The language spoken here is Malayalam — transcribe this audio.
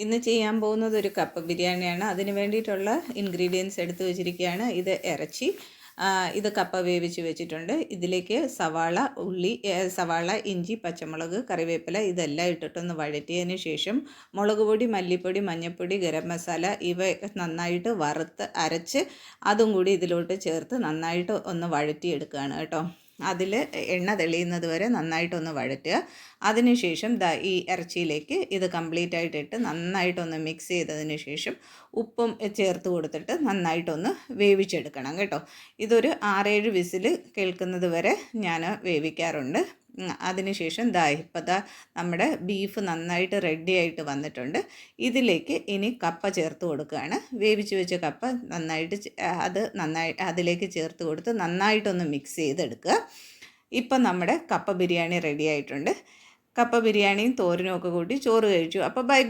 ഇന്ന് ചെയ്യാൻ പോകുന്നത് ഒരു കപ്പ ബിരിയാണിയാണ്. അതിന് വേണ്ടിയിട്ടുള്ള ഇൻഗ്രീഡിയൻസ് എടുത്തു വച്ചിരിക്കുകയാണ്. ഇത് ഇറച്ചി, ഇത് കപ്പ വേവിച്ച് വെച്ചിട്ടുണ്ട്. ഇതിലേക്ക് സവാള, ഉള്ളി, സവാള, ഇഞ്ചി, പച്ചമുളക്, കറിവേപ്പില ഇതെല്ലാം ഇട്ടിട്ടൊന്ന് വഴറ്റിയതിന് ശേഷം മുളക് പൊടി, മല്ലിപ്പൊടി, മഞ്ഞൾപ്പൊടി, ഗരം മസാല ഇവ നന്നായിട്ട് വറുത്ത് അരച്ച് അതും കൂടി ഇതിലോട്ട് ചേർത്ത് നന്നായിട്ട് ഒന്ന് വഴറ്റിയെടുക്കുകയാണ് കേട്ടോ. അതിൽ എണ്ണ തെളിയുന്നത് വരെ നന്നായിട്ടൊന്ന് വഴറ്റുക. അതിനുശേഷം ഈ ഇറച്ചിയിലേക്ക് ഇത് കംപ്ലീറ്റ് ആയിട്ട് ഇട്ട് നന്നായിട്ടൊന്ന് മിക്സ് ചെയ്തതിന് ശേഷം ഉപ്പും ചേർത്ത് കൊടുത്തിട്ട് നന്നായിട്ടൊന്ന് വേവിച്ചെടുക്കണം കേട്ടോ. ഇതൊരു 6-7 വിസിൽ കേൾക്കുന്നത് വരെ ഞാൻ വേവിക്കാറുണ്ട്. അതിനുശേഷം ഇപ്പോൾ നമ്മുടെ ബീഫ് നന്നായിട്ട് റെഡി ആയിട്ട് വന്നിട്ടുണ്ട്. ഇതിലേക്ക് ഇനി കപ്പ ചേർത്ത് കൊടുക്കുകയാണ്. വേവിച്ച് വെച്ച കപ്പ നന്നായിട്ട് അതിലേക്ക് ചേർത്ത് കൊടുത്ത് നന്നായിട്ടൊന്ന് മിക്സ് ചെയ്തെടുക്കുക. ഇപ്പം നമ്മുടെ കപ്പ ബിരിയാണി റെഡി ആയിട്ടുണ്ട്. കപ്പ ബിരിയാണിയും തോരനും ഒക്കെ കൂട്ടി ചോറ് കഴിച്ചു. അപ്പോൾ ബൈ.